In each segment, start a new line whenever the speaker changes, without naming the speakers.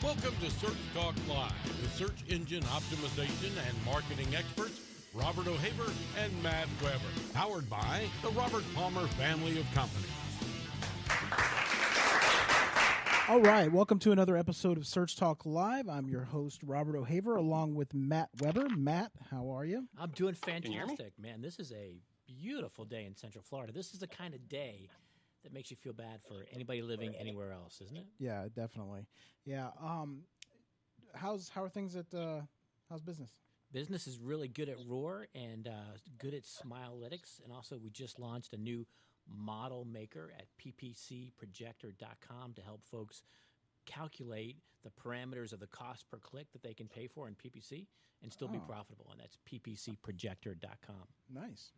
Welcome to Search Talk Live with search engine optimization and marketing experts Robert O'Haver and Matt Weber. Powered by the Robert Palmer family of companies.
All right, welcome to another episode of Search Talk Live. I'm your host, Robert O'Haver, along with Matt Weber. Matt, how are you?
I'm doing fantastic, man. This is a beautiful day in Central Florida. This is the kind of day that makes you feel bad for anybody living anywhere else, isn't it?
Yeah, definitely. Yeah. How are things at how's business?
Business is really good at Roar and good at Smilelytics, and also we just launched a new model maker at ppcprojector.com to help folks calculate the parameters of the cost per click that they can pay for in PPC and still be profitable, and that's ppcprojector.com.
Nice.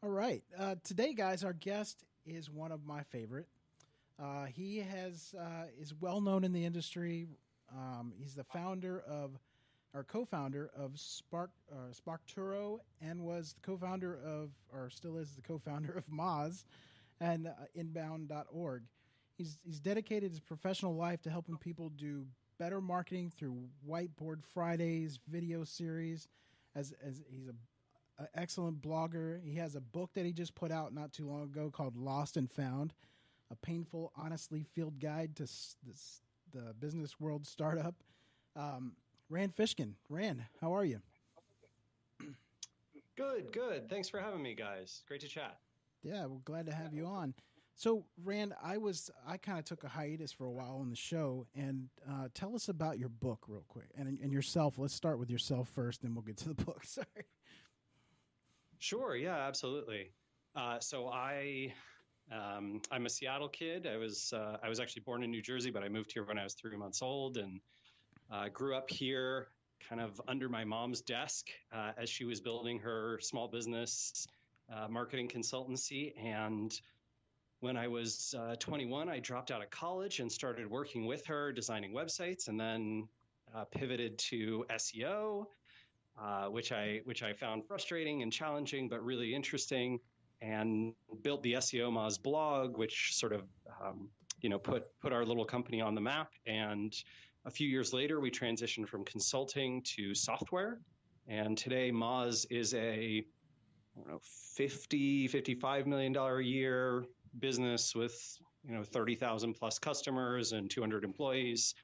All right. Today, guys, our guest is one of my favorite. He is well known in the industry. He's the founder of, or co-founder of Sparkturo, and was the co-founder of, or still is the co-founder of Moz and Inbound.org. He's dedicated his professional life to helping people do better marketing through Whiteboard Fridays, video series. As he's an excellent blogger. He has a book that he just put out not too long ago called Lost and Found, a painful, honestly field guide to the business world startup. Rand Fishkin. Rand, how are you?
Good. Thanks for having me, guys. Great to chat.
Yeah, we're glad to have you on. So, Rand, I kind of took a hiatus for a while on the show, and tell us about your book real quick, and yourself. Let's start with yourself first, and we'll get to the book. Sorry.
Sure. Yeah, absolutely. So I'm a Seattle kid. I was actually born in New Jersey, but I moved here when I was 3 months old, and grew up here kind of under my mom's desk as she was building her small business marketing consultancy. And when I was 21, I dropped out of college and started working with her, designing websites, and then pivoted to SEO, which I found frustrating and challenging, but really interesting, and built the SEO Moz blog, which sort of put our little company on the map. And a few years later, we transitioned from consulting to software. And today, Moz is a $55 million a year business with 30,000 plus customers and 200 employees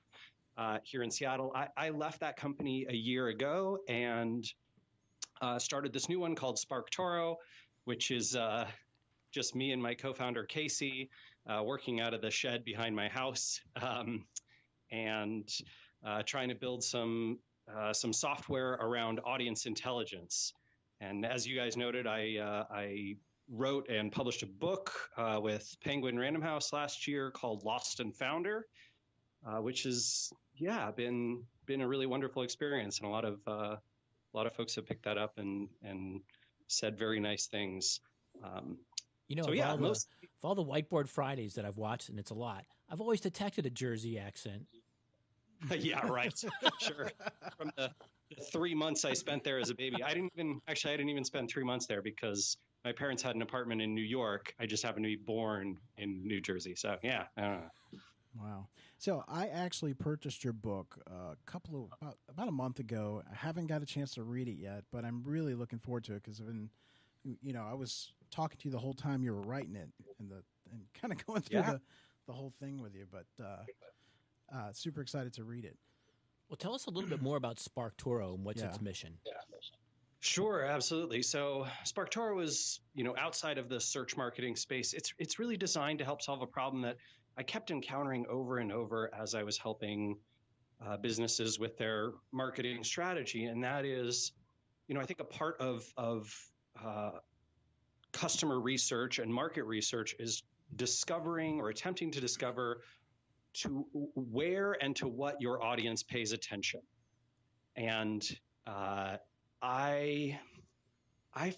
here in Seattle. I left that company a year ago and started this new one called Sparkturo, which is just me and my co-founder Casey working out of the shed behind my house, and trying to build some software around audience intelligence. And as you guys noted, I wrote and published a book with Penguin Random House last year called Lost and Founder, which has been a really wonderful experience, and a lot of folks have picked that up and said very nice things.
For all the Whiteboard Fridays that I've watched, and it's a lot, I've always detected a Jersey accent.
Yeah, right. Sure. From the 3 months I spent there as a baby, I didn't even spend 3 months there because my parents had an apartment in New York. I just happened to be born in New Jersey. So yeah, I don't know.
Wow. So I actually purchased your book about a month ago. I haven't got a chance to read it yet, but I'm really looking forward to it because I was talking to you the whole time you were writing it and kind of going through the whole thing with you, but super excited to read it.
Well, tell us a little bit more about Sparkturo and what's its mission. Yeah.
Sure, absolutely. So Sparkturo is, outside of the search marketing space, it's really designed to help solve a problem that I kept encountering over and over as I was helping businesses with their marketing strategy. And that is, I think a part of customer research and market research is discovering or attempting to discover to where and to what your audience pays attention. And I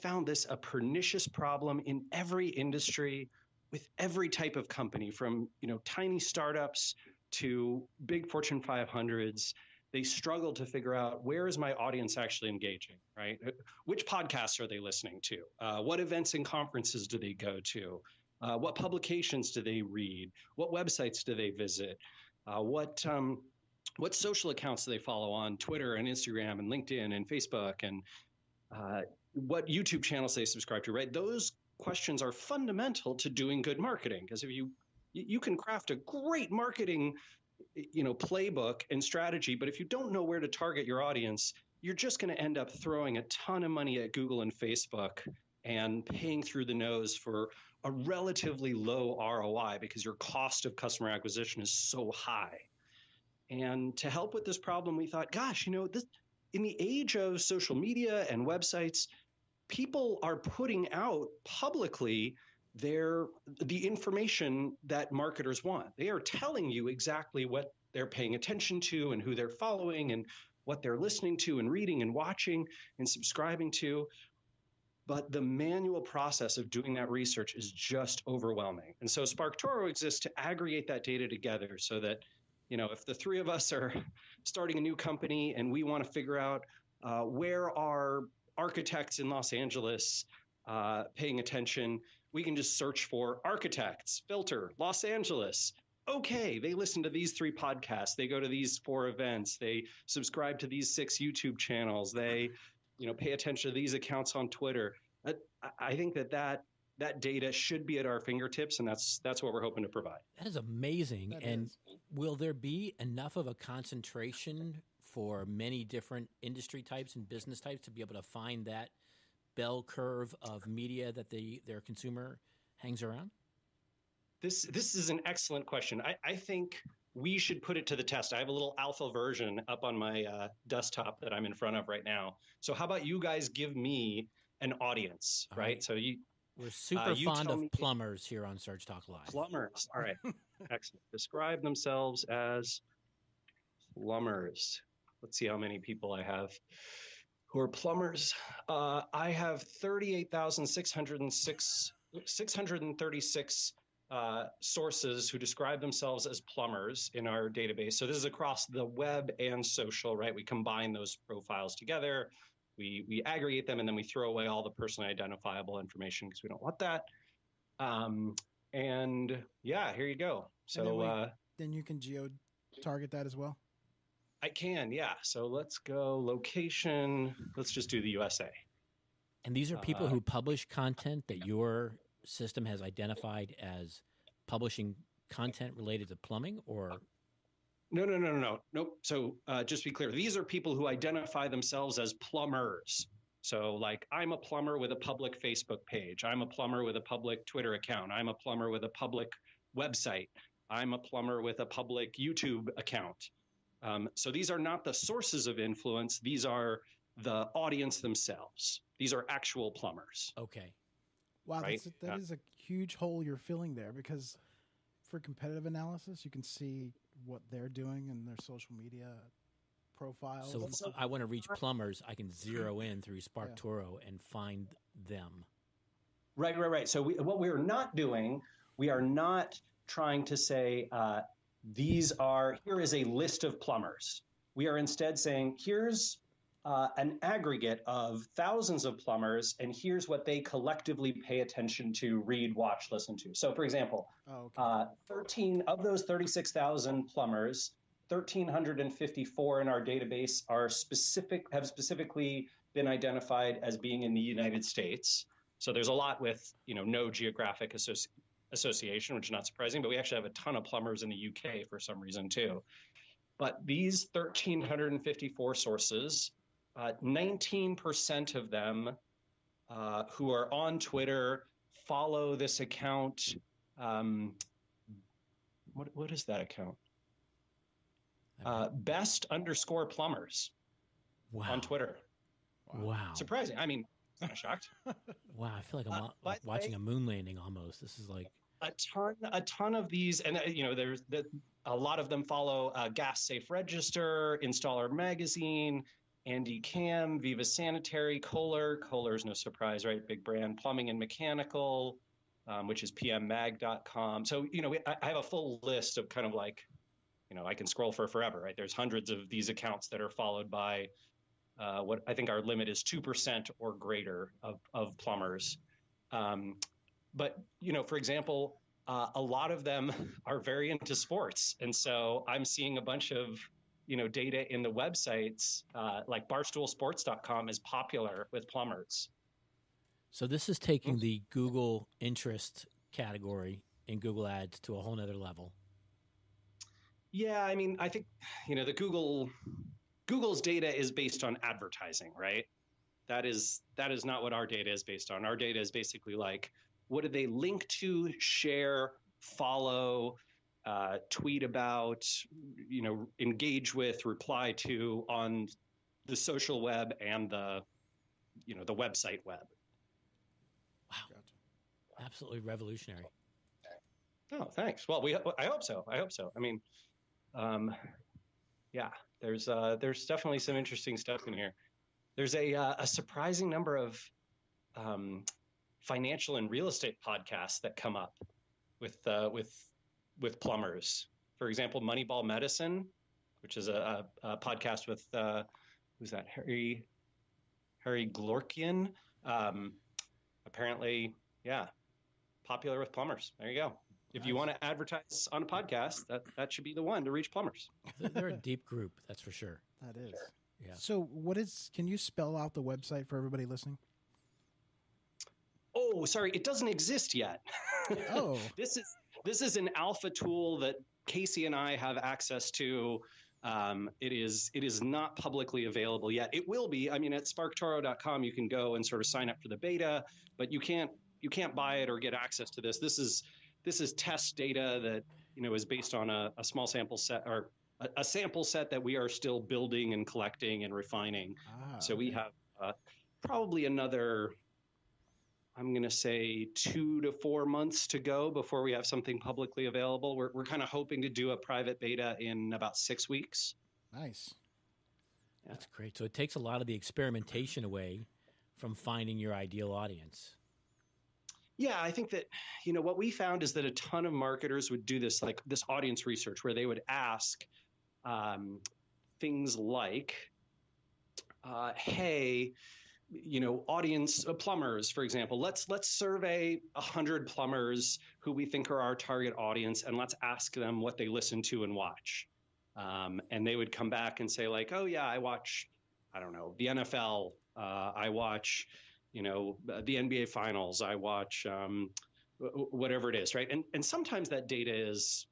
found this a pernicious problem in every industry with every type of company, from tiny startups to big Fortune 500s. They struggle to figure out, where is my audience actually engaging, right? Which podcasts are they listening to? What events and conferences do they go to? What publications do they read? What websites do they visit? What what social accounts do they follow on Twitter and Instagram and LinkedIn and Facebook, and what YouTube channels they subscribe to, right? Those questions are fundamental to doing good marketing, because if you can craft a great marketing playbook and strategy, but if you don't know where to target your audience, you're just going to end up throwing a ton of money at Google and Facebook and paying through the nose for a relatively low ROI because your cost of customer acquisition is so high. And to help with this problem, we thought, gosh, in the age of social media and websites, people are putting out publicly the information that marketers want. They are telling you exactly what they're paying attention to and who they're following and what they're listening to and reading and watching and subscribing to. But the manual process of doing that research is just overwhelming. And so SparkToro exists to aggregate that data together so that, if the three of us are starting a new company and we want to figure out where are architects in Los Angeles paying attention, we can just search for architects, filter, Los Angeles. Okay, they listen to these 3 podcasts. They go to these 4 events. They subscribe to these 6 YouTube channels. They, pay attention to these accounts on Twitter. I think that data should be at our fingertips, and that's what we're hoping to provide.
That is amazing. Will there be enough of a concentration for many different industry types and business types to be able to find that bell curve of media that their consumer hangs around?
This is an excellent question. I think we should put it to the test. I have a little alpha version up on my desktop that I'm in front of right now. So how about you guys give me an audience, right? So
we're super fond of plumbers here on Search Talk Live.
Plumbers. All right. Excellent. Describe themselves as plumbers. Let's see how many people I have who are plumbers. I have 636 sources who describe themselves as plumbers in our database. So this is across the web and social, right? We combine those profiles together. We aggregate them, and then we throw away all the personally identifiable information because we don't want that. And yeah, here you go. So
then you can geo-target that as well?
I can, yeah. So let's go location. Let's just do the USA.
And these are people who publish content that your system has identified as publishing content related to plumbing, or?
No. Nope. So just to be clear, these are people who identify themselves as plumbers. So like, I'm a plumber with a public Facebook page. I'm a plumber with a public Twitter account. I'm a plumber with a public website. I'm a plumber with a public YouTube account. So these are not the sources of influence. These are the audience themselves. These are actual plumbers.
Okay.
Wow, right? That is a huge hole you're filling there, because for competitive analysis, you can see what they're doing in their social media profiles.
So if I want to reach plumbers, I can zero in through SparkToro and find them.
Right. So what we're not doing, we are not trying to say, here is a list of plumbers. We are instead saying, here's an aggregate of thousands of plumbers, and here's what they collectively pay attention to, read, watch, listen to. So, for example, 13 of those 36,000 plumbers, 1,354 in our database have specifically been identified as being in the United States. So there's a lot with no geographic association, which is not surprising, but we actually have a ton of plumbers in the UK for some reason too. But these 1,354 sources, 19% of them who are on Twitter follow this account. What is that account? Best_plumbers on Twitter.
Wow.
Surprising. I mean, I'm not shocked.
Wow. I feel like I'm watching a moon landing almost. This is like
a ton of these. And, there's a lot of them follow Gas Safe Register, Installer Magazine, Andy Cam, Viva Sanitary, Kohler. Kohler's no surprise, right? Big brand. Plumbing and Mechanical, which is pmmag.com. So, I have a full list of kind of like, I can scroll for forever, right? There's hundreds of these accounts that are followed by what I think our limit is 2% or greater of plumbers. But, for example, a lot of them are very into sports. And so I'm seeing a bunch of data in the websites, like barstoolsports.com is popular with plumbers.
So this is taking the Google interest category in Google Ads to a whole nother level.
Yeah, I mean, I think, the Google's data is based on advertising, right? That is not what our data is based on. Our data is basically like, what do they link to, share, follow, tweet about, engage with, reply to on the social web and the website web.
Wow. Gotcha. Absolutely revolutionary.
Oh, thanks. Well, I hope so. I mean, yeah, there's definitely some interesting stuff in here. There's a surprising number of financial and real estate podcasts that come up with plumbers. For example, Moneyball Medicine, which is a podcast with who's that? Harry Glorkian. Apparently, yeah, popular with plumbers. There you go. If you want to advertise on a podcast, that should be the one to reach plumbers.
They're a deep group, that's for sure.
That is.
Sure.
Yeah. So can you spell out the website for everybody listening?
Oh, sorry, it doesn't exist yet.
Oh.
This is an alpha tool that Casey and I have access to. It is not publicly available yet. It will be. I mean, at sparktoro.com, you can go and sort of sign up for the beta, but you can't buy it or get access to this. This is test data that is based on a small sample set, or a sample set that we are still building and collecting and refining. So we have probably another, I'm going to say 2 to 4 months to go before we have something publicly available. We're kind of hoping to do a private beta in about 6 weeks.
Nice.
Yeah. That's great. So it takes a lot of the experimentation away from finding your ideal audience.
Yeah, I think that, what we found is that a ton of marketers would do this, like this audience research, where they would ask things like, hey, audience plumbers, for example, let's survey 100 plumbers who we think are our target audience, and let's ask them what they listen to and watch. And they would come back and say like, oh yeah, I watch, I don't know, the NFL. I watch, the NBA finals. I watch whatever it is, right? And sometimes that data is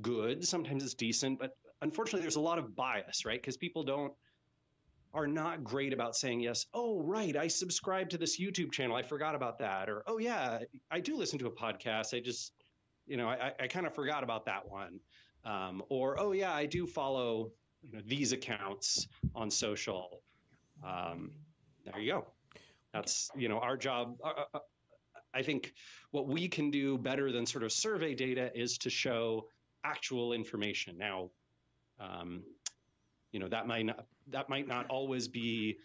good. Sometimes it's decent, but unfortunately there's a lot of bias, right? Because people are not great about saying yes. Oh, right. I subscribe to this YouTube channel. I forgot about that. Or, oh yeah, I do listen to a podcast. I just, I kind of forgot about that one. Or, oh yeah, I do follow these accounts on social. There you go. That's, our job. I think what we can do better than sort of survey data is to show actual information. Now, that might not always be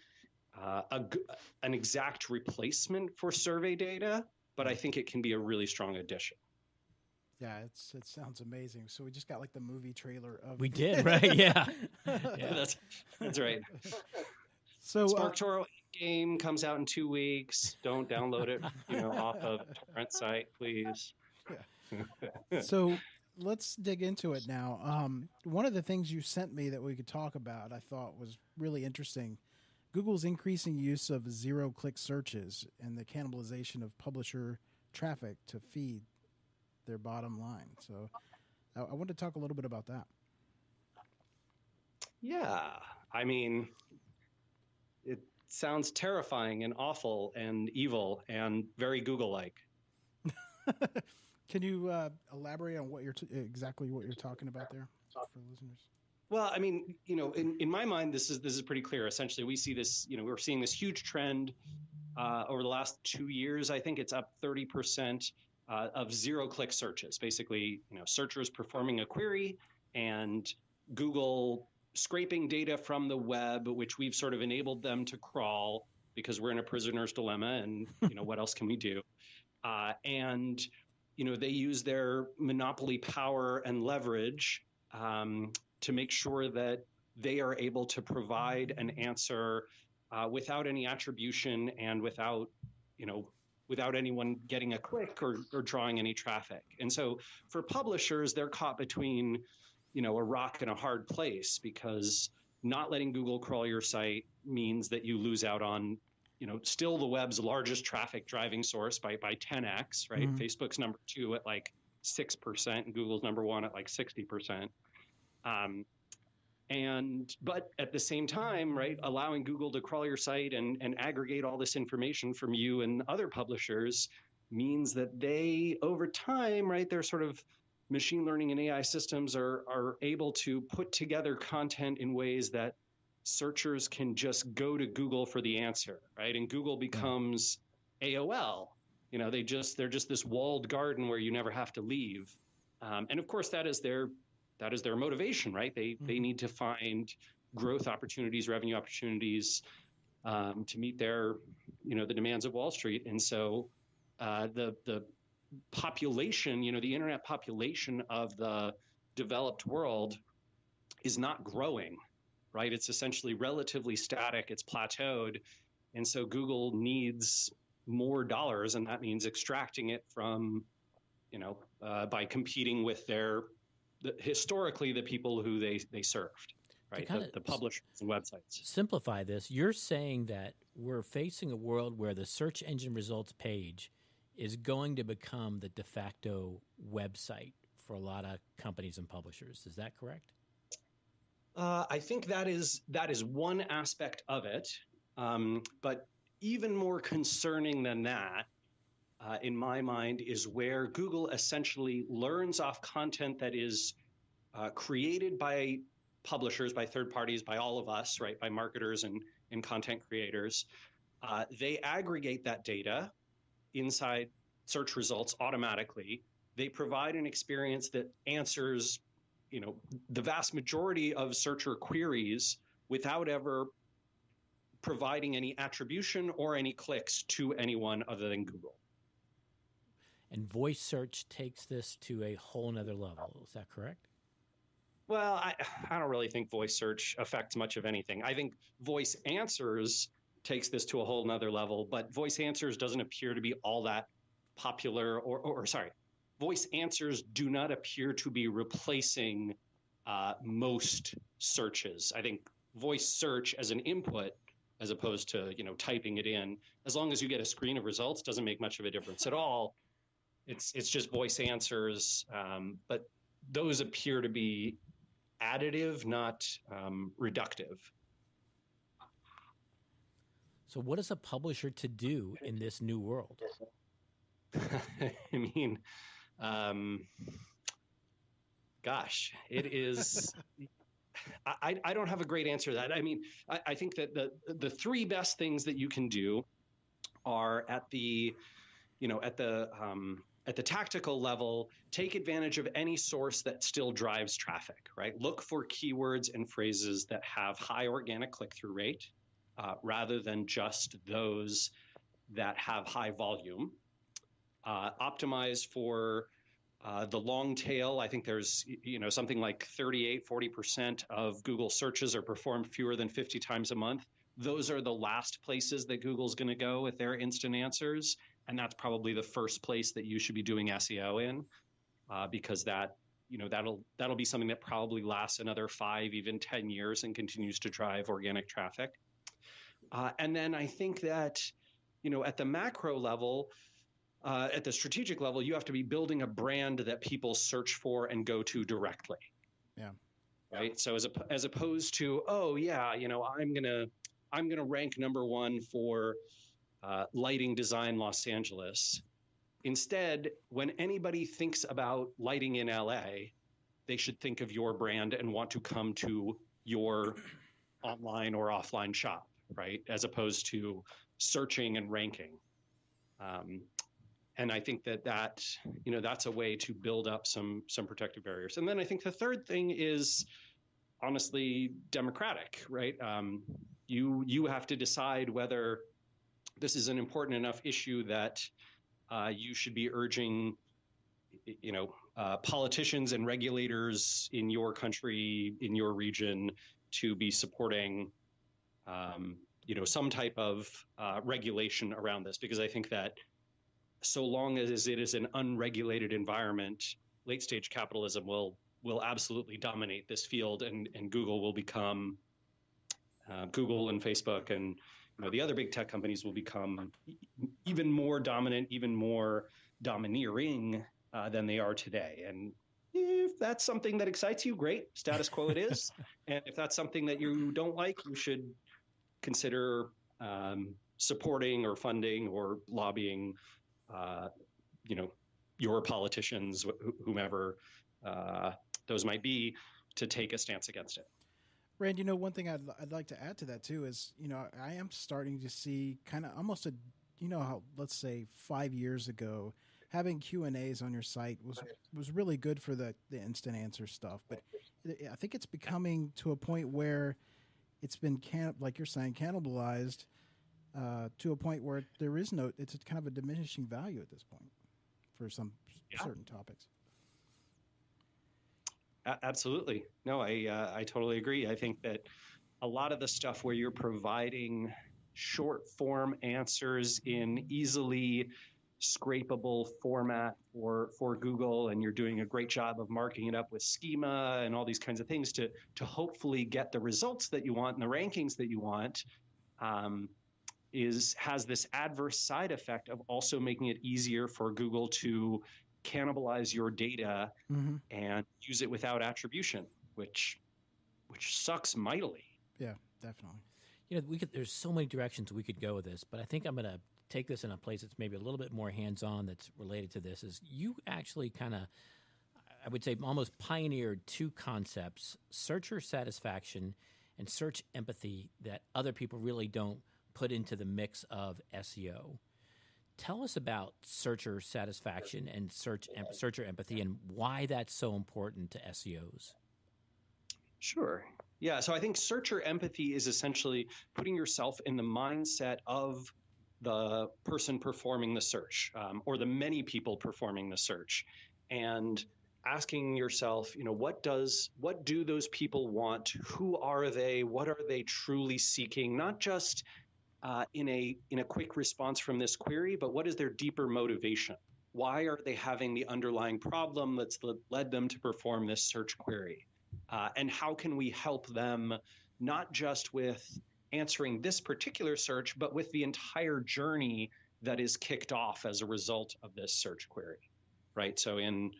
an exact replacement for survey data, but I think it can be a really strong addition.
Yeah, it sounds amazing. So we just got like the movie trailer of.
We did, right? Yeah.
Yeah, that's right.
So
SparkToro game comes out in 2 weeks. Don't download it, off of torrent site, please.
Yeah. So let's dig into it now. One of the things you sent me that we could talk about, I thought was really interesting. Google's increasing use of zero-click searches and the cannibalization of publisher traffic to feed their bottom line. So I want to talk a little bit about that.
Yeah, I mean, it sounds terrifying and awful and evil and very Google-like.
Can you elaborate on what exactly what you're talking about there for listeners?
Well, I mean, in my mind, this is pretty clear. Essentially, we see this. We're seeing this huge trend over the last 2 years. I think it's up 30% of zero-click searches. Basically, searchers performing a query and Google scraping data from the web, which we've sort of enabled them to crawl because we're in a prisoner's dilemma, and what else can we do? And they use their monopoly power and leverage to make sure that they are able to provide an answer without any attribution and without anyone getting a click or drawing any traffic. And so for publishers, they're caught between, a rock in a hard place, because not letting Google crawl your site means that you lose out on, still the web's largest traffic driving source by 10x, right? Mm-hmm. Facebook's number 2 at like 6%, and Google's number 1 at like 60%. But at the same time, right, allowing Google to crawl your site and aggregate all this information from you and other publishers means that they, over time, right, they're sort of machine learning and AI systems are able to put together content in ways that searchers can just go to Google for the answer, right? And Google becomes AOL. They're just this walled garden where you never have to leave. And of course, that is their motivation, right? They need to find growth opportunities, revenue opportunities to meet their, the demands of Wall Street. And so the population, the internet population of the developed world is not growing, right? It's essentially relatively static. It's plateaued. And so Google needs more dollars, and that means extracting it from, by competing with historically the people who they served, right? The publishers and websites.
Simplify this. You're saying that we're facing a world where the search engine results page is going to become the de facto website for a lot of companies and publishers. Is that correct?
I think that is one aspect of it. But even more concerning than that, in my mind, is where Google essentially learns off content that is created by publishers, by third parties, by all of us, right, by marketers and content creators. They aggregate that data inside search results automatically. They provide an experience that answers, the vast majority of searcher queries without ever providing any attribution or any clicks to anyone other than Google.
And voice search takes this to a whole nother level. Is that correct?
Well, I don't really think voice search affects much of anything. I think voice answers takes this to a whole nother level, but voice answers doesn't appear to be all that popular, or voice answers do not appear to be replacing most searches. I think voice search as an input, as opposed to, typing it in, as long as you get a screen of results, doesn't make much of a difference at all. It's just voice answers, but those appear to be additive, not reductive.
So what is a publisher to do in this new world?
I mean, gosh, it is... I don't have a great answer to that. I mean, I think that the three best things that you can do are at the tactical level, take advantage of any source that still drives traffic, right? Look for keywords and phrases that have high organic click-through rate, rather than just those that have high volume. Optimize for the long tail. I think there's, something like 40% of Google searches are performed fewer than 50 times a month. Those are the last places that Google's going to go with their instant answers. And that's probably the first place that you should be doing SEO in, because that'll be something that probably lasts another 5, even 10 years and continues to drive organic traffic. And then I think that, at the macro level, at the strategic level, you have to be building a brand that people search for and go to directly.
Yeah.
Right. So as opposed to, I'm gonna rank number 1 for lighting design Los Angeles. Instead, when anybody thinks about lighting in LA, they should think of your brand and want to come to your online or offline shop, right? As opposed to searching and ranking. And I think that's a way to build up some protective barriers. And then I think the third thing is honestly democratic, right? You have to decide whether this is an important enough issue that you should be urging, politicians and regulators in your country, in your region, to be supporting, some type of regulation around this. Because I think that so long as it is an unregulated environment, late-stage capitalism will will absolutely dominate this field, and Google will become Google and Facebook and the other big tech companies will become even more dominant, even more domineering than they are today. And if that's something that excites you, great, status quo it is. And if that's something that you don't like, you should consider supporting or funding or lobbying, your politicians, whomever those might be, to take a stance against it.
Rand, one thing I'd like to add to that too is, I am starting to see kind of almost how, let's say 5 years ago, having Q&As on your site was really good for the instant answer stuff. But I think it's becoming to a point where it's been, like you're saying, cannibalized to a point where it's kind of a diminishing value at this point for some certain topics.
Absolutely. No, I totally agree. I think that a lot of the stuff where you're providing short form answers in easily scrapable format for Google, and you're doing a great job of marking it up with schema and all these kinds of things to hopefully get the results that you want and the rankings that you want, has this adverse side effect of also making it easier for Google to cannibalize your data and use it without attribution, which sucks mightily.
Yeah, definitely.
There's so many directions we could go with this, but I think I'm going to take this in a place that's maybe a little bit more hands-on that's related to this. Is you actually kind of, I would say, almost pioneered two concepts: searcher satisfaction and search empathy, that other people really don't put into the mix of SEO. Tell us about searcher satisfaction and searcher empathy and why that's so important to SEOs.
Sure. Yeah. So I think searcher empathy is essentially putting yourself in the mindset of the person performing the search, or the many people performing the search, and asking yourself, what do those people want? Who are they? What are they truly seeking? Not just in a quick response from this query, but what is their deeper motivation? Why are they having the underlying problem that's led them to perform this search query? And how can we help them not just with answering this particular search, but with the entire journey that is kicked off as a result of this search query, right? So in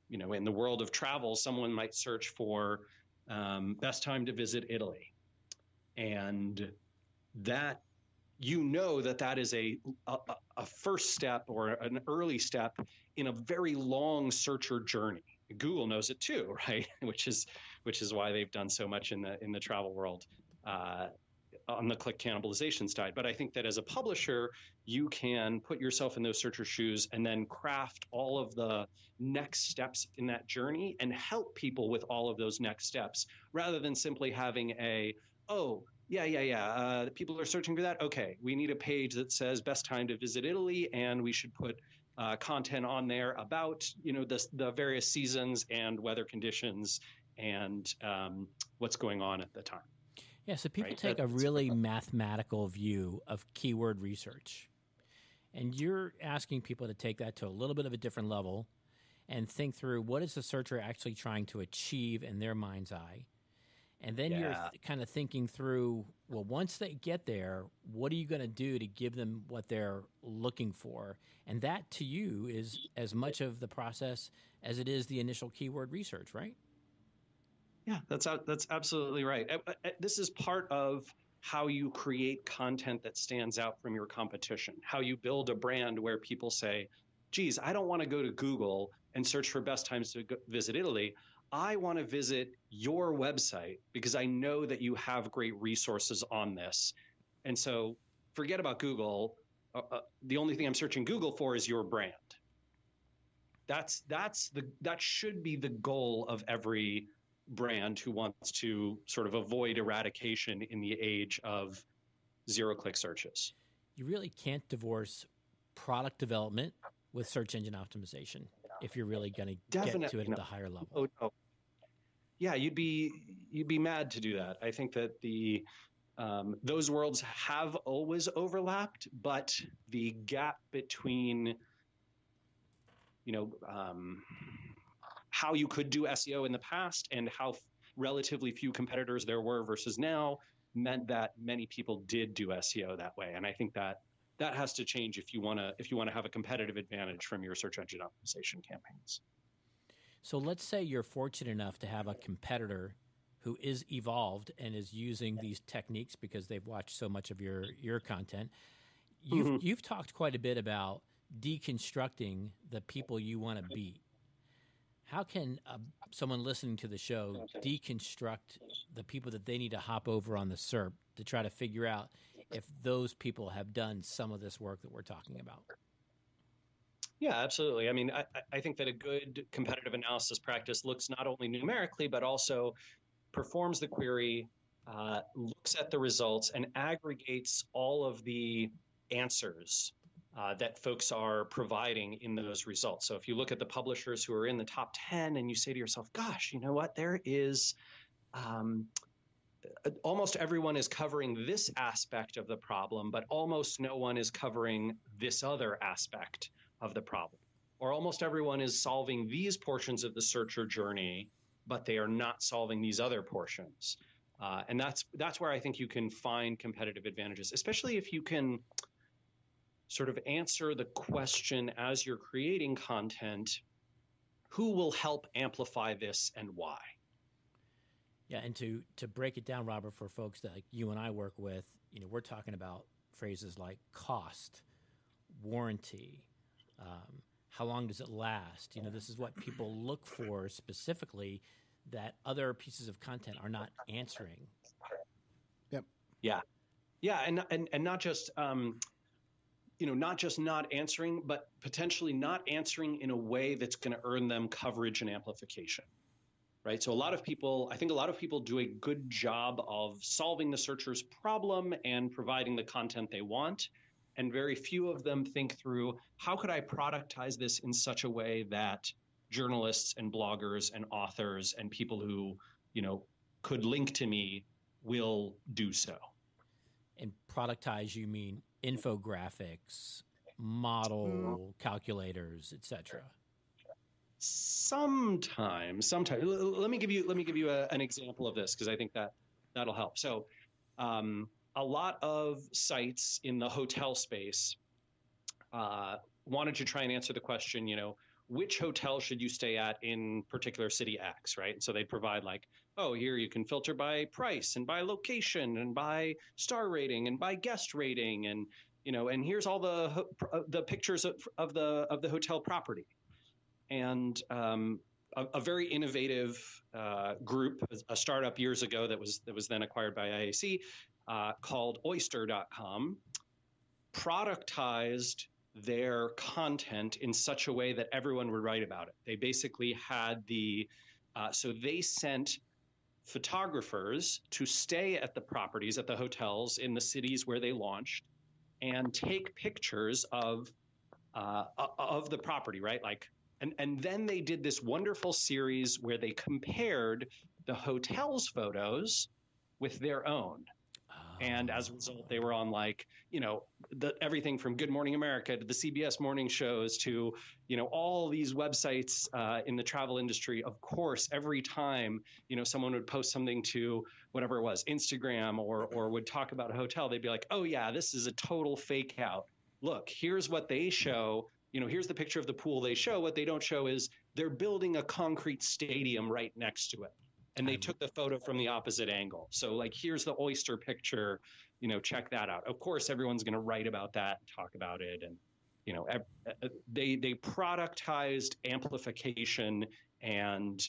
the world of travel, someone might search for best time to visit Italy, and that that is a first step or an early step in a very long searcher journey. Google knows it too, right? Which is why they've done so much in the travel world on the click cannibalization side. But I think that as a publisher, you can put yourself in those searcher shoes and then craft all of the next steps in that journey and help people with all of those next steps, rather than simply having people are searching for that. Okay, we need a page that says best time to visit Italy, and we should put content on there about the various seasons and weather conditions and what's going on at the time.
Yeah, so people take a really mathematical view of keyword research, and you're asking people to take that to a little bit of a different level and think through what is the searcher actually trying to achieve in their mind's eye. And then you're kind of thinking through, well, once they get there, what are you going to do to give them what they're looking for? And that, to you, is as much of the process as it is the initial keyword research, right?
Yeah, that's absolutely right. This is part of how you create content that stands out from your competition, how you build a brand where people say, geez, I don't want to go to Google and search for best times to visit Italy. I want to visit your website because I know that you have great resources on this. And so forget about Google. The only thing I'm searching Google for is your brand. That should be the goal of every brand who wants to sort of avoid eradication in the age of zero-click searches.
You really can't divorce product development with search engine optimization if you're really going to get to it at the higher level.
Oh, no. Yeah, you'd be mad to do that. I think that those worlds have always overlapped, but the gap between how you could do SEO in the past and how relatively few competitors there were versus now meant that many people did do SEO that way. And I think that has to change if you want to have a competitive advantage from your search engine optimization campaigns.
So let's say you're fortunate enough to have a competitor who is evolved and is using these techniques because they've watched so much of your content. You've talked quite a bit about deconstructing the people you want to beat. How can someone listening to the show deconstruct the people that they need to hop over on the SERP to try to figure out if those people have done some of this work that we're talking about?
Yeah, absolutely. I mean, I think that a good competitive analysis practice looks not only numerically, but also performs the query, looks at the results, and aggregates all of the answers that folks are providing in those results. So if you look at the publishers who are in the top 10 and you say to yourself, gosh, you know what, there is almost everyone is covering this aspect of the problem, but almost no one is covering this other aspect of the problem. Or almost everyone is solving these portions of the searcher journey, but they are not solving these other portions. And that's where I think you can find competitive advantages, especially if you can sort of answer the question as you're creating content, who will help amplify this and why?
Yeah, and to break it down, Robert, for folks that like you and I work with, we're talking about phrases like cost, warranty, how long does it last? This is what people look for specifically that other pieces of content are not answering.
Yep.
Yeah, and not just not just not answering, but potentially not answering in a way that's going to earn them coverage and amplification. Right. So I think a lot of people do a good job of solving the searcher's problem and providing the content they want. And very few of them think through, how could I productize this in such a way that journalists and bloggers and authors and people who, could link to me will do so. And
productize, you mean infographics, model calculators, etc.
Sometimes. Let me give you an example of this because I think that'll help. So, a lot of sites in the hotel space wanted to try and answer the question, which hotel should you stay at in particular city X, right? So they provide like, oh, here you can filter by price and by location and by star rating and by guest rating, and and here's all the pictures of the hotel property. And a very innovative group, a startup years ago that was then acquired by IAC, called Oyster.com, productized their content in such a way that everyone would write about it. They basically had so they sent photographers to stay at the properties, at the hotels in the cities where they launched, and take pictures of the property, right? And then they did this wonderful series where they compared the hotel's photos with their own. And as a result, they were on everything from Good Morning America to the CBS morning shows to, all these websites in the travel industry. Of course, every time, someone would post something to whatever it was, Instagram or would talk about a hotel, they'd be like, oh, yeah, this is a total fake out. Look, here's what they show. Here's the picture of the pool they show. What they don't show is they're building a concrete stadium right next to it. And they took the photo from the opposite angle. So here's the Oyster picture, check that out. Of course, everyone's going to write about that, talk about it. And, they productized amplification and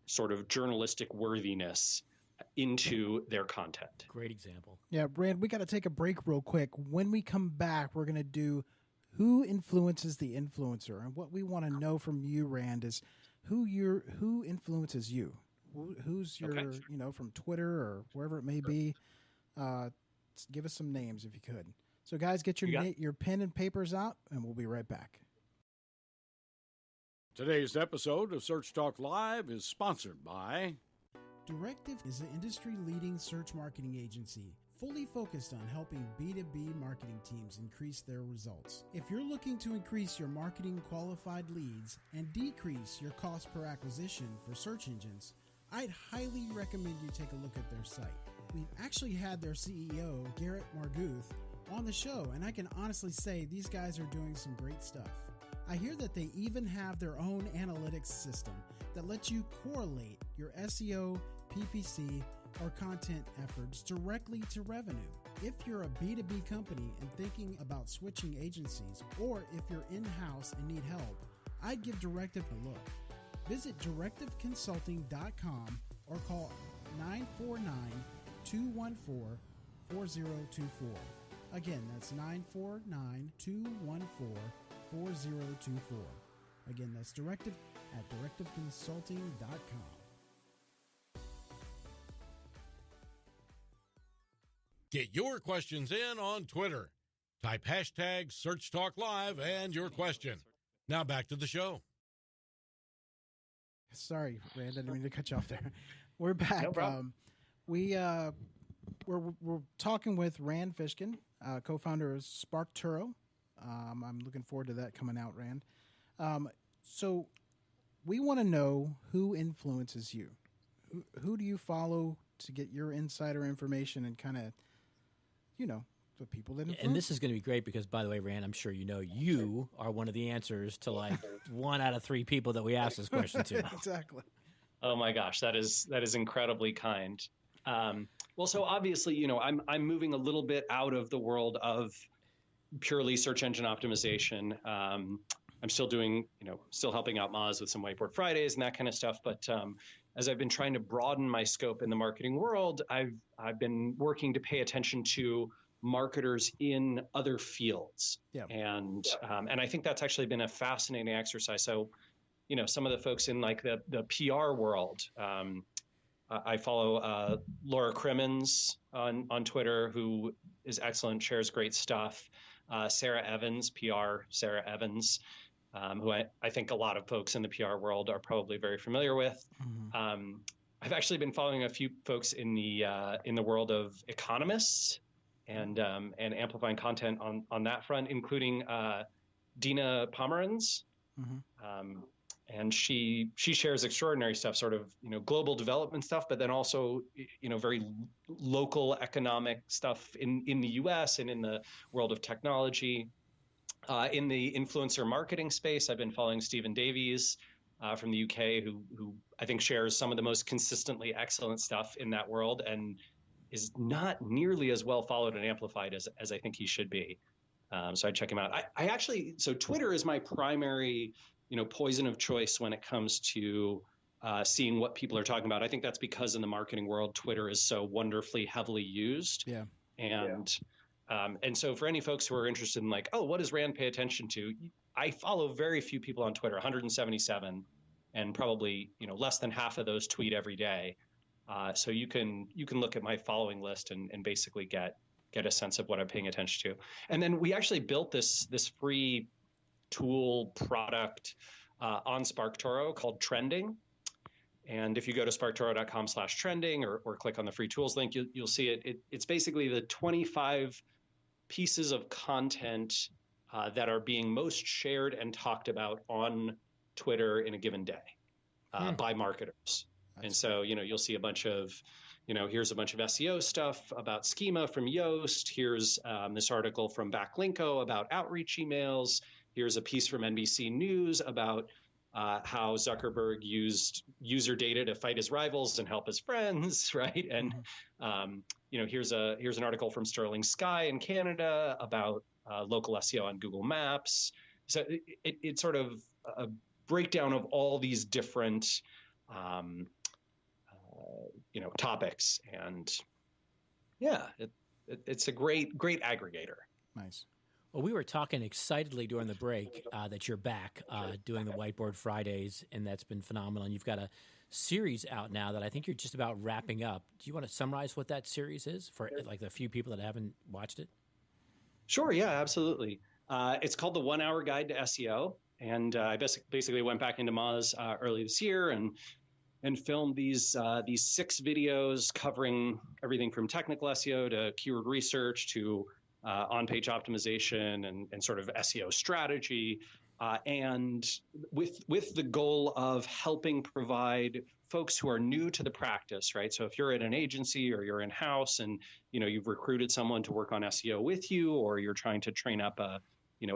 sort of journalistic worthiness into their content.
Great example.
Yeah, Rand, we got to take a break real quick. When we come back, we're going to do who influences the influencer. And what we want to know from you, Rand, is who influences you? Who's your, from Twitter or wherever it may be? Give us some names if you could. So, guys, get your pen and papers out, and we'll be right back.
Today's episode of Search Talk Live is sponsored by
Directive is an industry-leading search marketing agency
fully focused on helping B2B marketing teams increase their results. If you're looking to increase your marketing qualified leads and decrease your cost per acquisition for search engines, I'd highly recommend you take a look at their site. We've actually had their CEO, Garrett Marguth, on the show, and I can honestly say these guys are doing some great stuff. I hear that they even have their own analytics system that lets you correlate your SEO, PPC, or content efforts directly to revenue. If you're a B2B company and thinking about switching agencies, or if you're in-house and need help, I'd give Directive a look. Visit directiveconsulting.com or call 949-214-4024. Again, that's 949-214-4024. Again, that's Directive at directiveconsulting.com.
Get your questions in on Twitter. Type hashtag SearchTalkLive and your question. Now back to the show.
Sorry, Rand, I didn't mean to cut you off there. We're back.
No problem.
We're talking with Rand Fishkin, co-founder of Spark Turo. I'm looking forward to that coming out, Rand. So we want to know who influences you. Who do you follow to get your insider information and kind of, the people that influence?
And this is going to be great because, by the way, Rand, I'm sure you are one of the answers to like 1 out of 3 people that we ask this question to.
Exactly.
Oh my gosh, that is incredibly kind. Well, so obviously, I'm moving a little bit out of the world of purely search engine optimization. I'm still doing, still helping out Moz with some Whiteboard Fridays and that kind of stuff. But as I've been trying to broaden my scope in the marketing world, I've been working to pay attention to marketers in other fields.
Yeah.
And I think that's actually been a fascinating exercise. So, some of the folks in like the PR world, I follow Laura Crimmins on Twitter, who is excellent, shares great stuff. Sarah Evans, PR Sarah Evans, who I think a lot of folks in the PR world are probably very familiar with. Mm-hmm. I've actually been following a few folks in the world of economists and amplifying content on that front, including Dina Pomeranz. Mm-hmm. And she shares extraordinary stuff, sort of, global development stuff, but then also, very local economic stuff in the US and in the world of technology. In the influencer marketing space, I've been following Stephen Davies from the UK, who I think shares some of the most consistently excellent stuff in that world and is not nearly as well followed and amplified as I think he should be. So I check him out. So Twitter is my primary poison of choice when it comes to seeing what people are talking about. I think that's because in the marketing world, Twitter is so wonderfully heavily used.
Yeah.
And so for any folks who are interested in like, what does Rand pay attention to? I follow very few people on Twitter, 177, and probably, less than half of those tweet every day. So you can look at my following list and basically get a sense of what I'm paying attention to. And then we actually built this free tool product on Spark Turo called Trending. And if you go to sparktoro.com/trending or click on the free tools link, you'll see it. It's basically the 25 pieces of content that are being most shared and talked about on Twitter in a given day by marketers. And so, you'll see a bunch of, here's a bunch of SEO stuff about schema from Yoast. Here's this article from Backlinko about outreach emails. Here's a piece from NBC News about how Zuckerberg used user data to fight his rivals and help his friends, right? And here's an article from Sterling Sky in Canada about local SEO on Google Maps. So it's sort of a breakdown of all these different topics, and it's a great aggregator.
Nice.
Well, we were talking excitedly during the break that you're back doing the Whiteboard Fridays, and that's been phenomenal. And you've got a series out now that I think you're just about wrapping up. Do you want to summarize what that series is for like the few people that haven't watched it?
Sure. Yeah, absolutely. It's called the 1 Hour Guide to SEO. And I basically went back into Moz early this year and and filmed these 6 videos covering everything from technical SEO to keyword research to on-page optimization and sort of SEO strategy, and with the goal of helping provide folks who are new to the practice, right? So if you're at an agency or you're in-house and you've recruited someone to work on SEO with you, or you're trying to train up a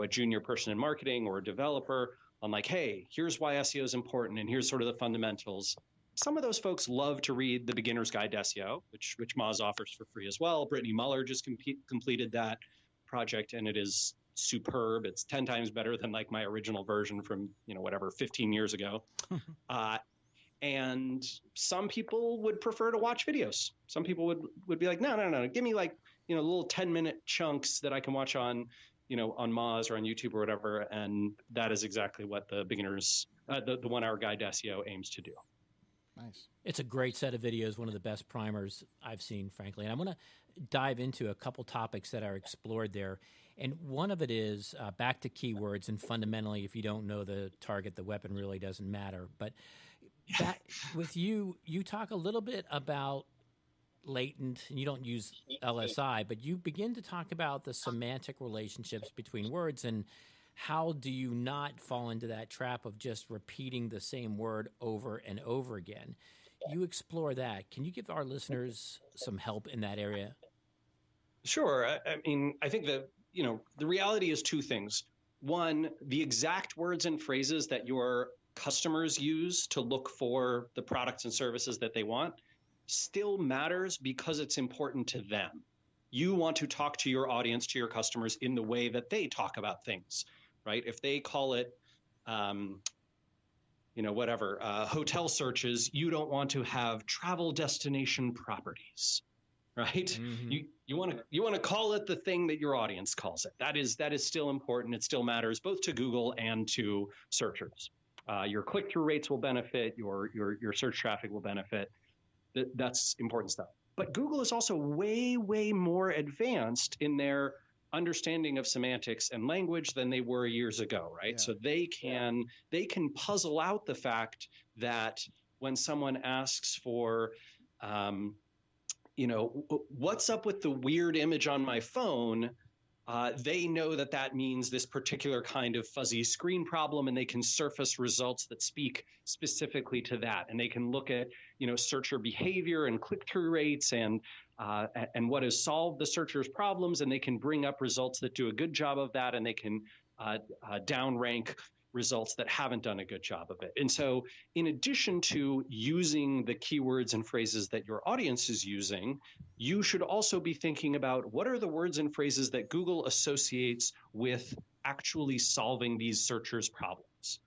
junior person in marketing or a developer on like, hey, here's why SEO is important and here's sort of the fundamentals. Some of those folks love to read the Beginner's Guide to SEO, which Moz offers for free as well. Brittany Muller just completed that project, and it is superb. It's 10 times better than like my original version from 15 years ago. And some people would prefer to watch videos. Some people would be like, no, give me like little 10-minute chunks that I can watch on on Moz or on YouTube or whatever. And that is exactly what the beginners, the 1 hour guide to SEO aims to do.
Nice.
It's a great set of videos, one of the best primers I've seen, frankly. And I want to dive into a couple topics that are explored there. And one of it is back to keywords. And fundamentally, if you don't know the target, the weapon really doesn't matter. But that, with you talk a little bit about latent, and you don't use LSI, but you begin to talk about the semantic relationships between words and how do you not fall into that trap of just repeating the same word over and over again? You explore that. Can you give our listeners some help in that area?
Sure. I mean, I think that, the reality is 2 things. One, the exact words and phrases that your customers use to look for the products and services that they want still matters because it's important to them. You want to talk to your audience, to your customers in the way that they talk about things. Right? If they call it, hotel searches, you don't want to have travel destination properties, right? Mm-hmm. You want to call it the thing that your audience calls it. That is still important. It still matters both to Google and to searchers. Your click-through rates will benefit. Your search traffic will benefit. That's important stuff. But Google is also way, way more advanced in their understanding of semantics and language than they were years ago, right? Yeah. So they can puzzle out the fact that when someone asks for, what's up with the weird image on my phone, they know that means this particular kind of fuzzy screen problem, and they can surface results that speak specifically to that. And they can look at, searcher behavior and click-through rates and what has solved the searcher's problems, and they can bring up results that do a good job of that, and they can downrank results that haven't done a good job of it. And so in addition to using the keywords and phrases that your audience is using, you should also be thinking about what are the words and phrases that Google associates with actually solving these searchers' problems.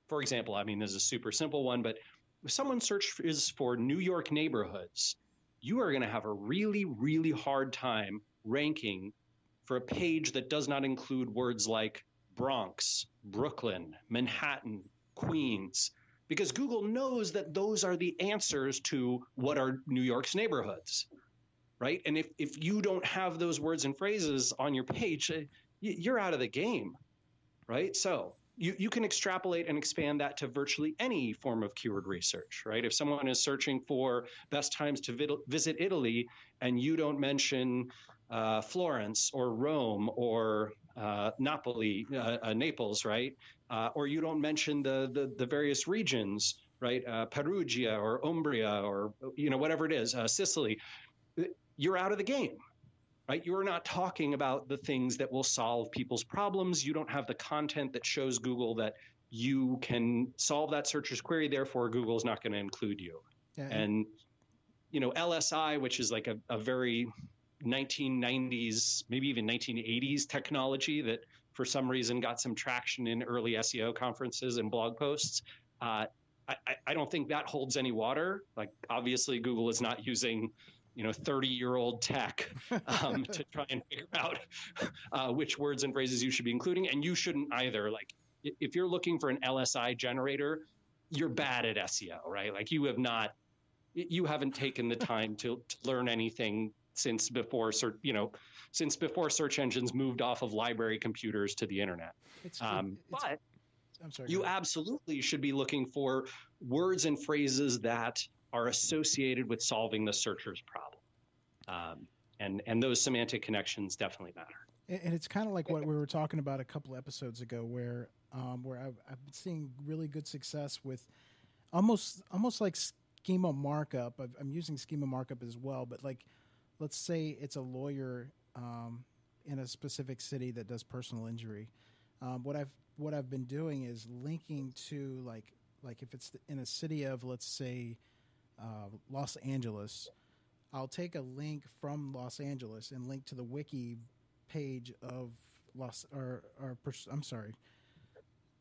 For example, I mean, this is a super simple one, but if someone searches for New York neighborhoods, you are going to have a really, really hard time ranking for a page that does not include words like Bronx, Brooklyn, Manhattan, Queens, because Google knows that those are the answers to what are New York's neighborhoods, right? And if you don't have those words and phrases on your page, you're out of the game, right? So you can extrapolate and expand that to virtually any form of keyword research, right? If someone is searching for best times to visit Italy and you don't mention Florence or Rome or Napoli, Naples, right? Or you don't mention the various regions, right? Perugia or Umbria or, whatever it is, Sicily, you're out of the game, right? You're not talking about the things that will solve people's problems. You don't have the content that shows Google that you can solve that searcher's query. Therefore, Google's not going to include you. Yeah. And, LSI, which is like a very 1990s, maybe even 1980s technology that for some reason got some traction in early SEO conferences and blog posts. I don't think that holds any water. Like, obviously, Google is not using 30-year-old tech to try and figure out which words and phrases you should be including. And you shouldn't either. Like, if you're looking for an LSI generator, you're bad at SEO, right? Like, you haven't taken the time to learn anything since before search engines moved off of library computers to the internet.
I'm sorry.
You absolutely should be looking for words and phrases that are associated with solving the searcher's problem. And those semantic connections definitely matter.
And it's kind of like what we were talking about a couple episodes ago, where I've been seeing really good success with almost like schema markup. I'm using schema markup as well, but like, let's say it's a lawyer in a specific city that does personal injury. What I've been doing is linking to like if it's in a city of, let's say, Los Angeles, I'll take a link from Los Angeles and link to the wiki page of I'm sorry,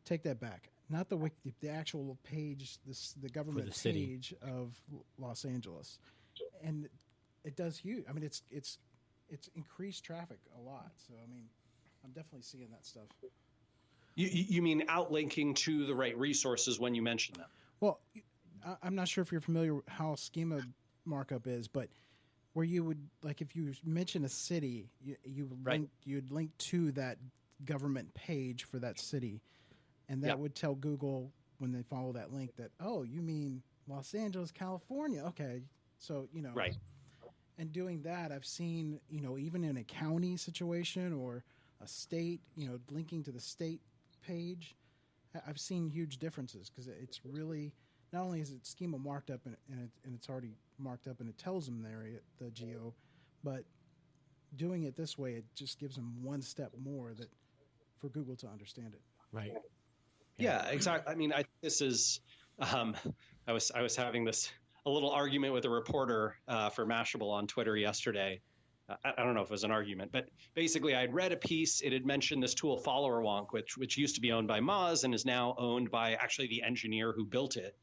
take that back. Not the wiki, the actual page, the government page of Los Angeles, and it does huge. I mean, it's increased traffic a lot. So I mean, I'm definitely seeing that stuff.
You mean outlinking to the right resources when you mention them?
Well, I'm not sure if you're familiar with how schema markup is, but where you would, like, if you mention a city, you'd link to that government page for that city, and that would tell Google when they follow that link that, oh, you mean Los Angeles, California? Okay, so
right.
And doing that, I've seen even in a county situation or a state, linking to the state page, I've seen huge differences because it's really, not only is it schema marked up and it's already marked up and it tells them there the geo, but doing it this way, it just gives them one step more that for Google to understand it.
Right.
Yeah, exactly. I mean, this is. I was having a little argument with a reporter for Mashable on Twitter yesterday. I don't know if it was an argument, but basically I had read a piece. It had mentioned this tool FollowerWonk, which used to be owned by Moz and is now owned by actually the engineer who built it,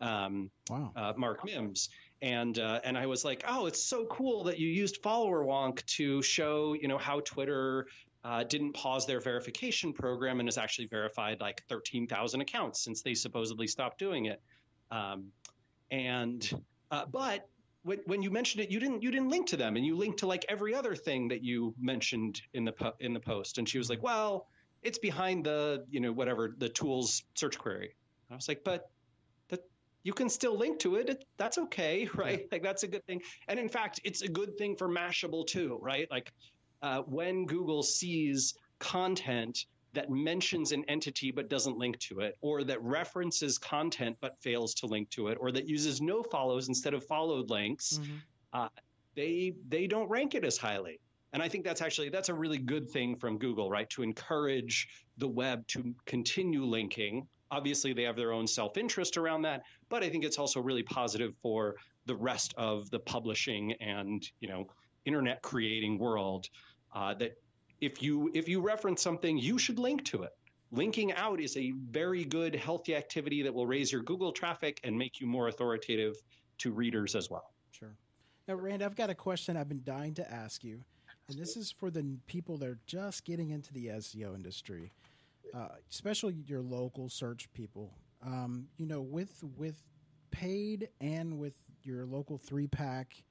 Mark Mims. And I was like, oh, it's so cool that you used FollowerWonk to show, how Twitter didn't pause their verification program and has actually verified like 13,000 accounts since they supposedly stopped doing it. But when you mentioned it, you didn't link to them, and you linked to like every other thing that you mentioned in the post. And she was like, well, it's behind the whatever the tool's search query. I was like, but you can still link to it. That's okay, right? Yeah. Like that's a good thing. And in fact, it's a good thing for Mashable too, right? Like when Google sees content that mentions an entity but doesn't link to it, or that references content but fails to link to it, or that uses no follows instead of followed links, they don't rank it as highly. And I think that's a really good thing from Google, right? To encourage the web to continue linking. Obviously, they have their own self-interest around that, but I think it's also really positive for the rest of the publishing and internet creating world that if you reference something, you should link to it. Linking out is a very good, healthy activity that will raise your Google traffic and make you more authoritative to readers as well.
Sure. Now, Rand, I've got a question I've been dying to ask you, and this is for the people that are just getting into the SEO industry, especially your local search people. With paid and with your local 3-pack,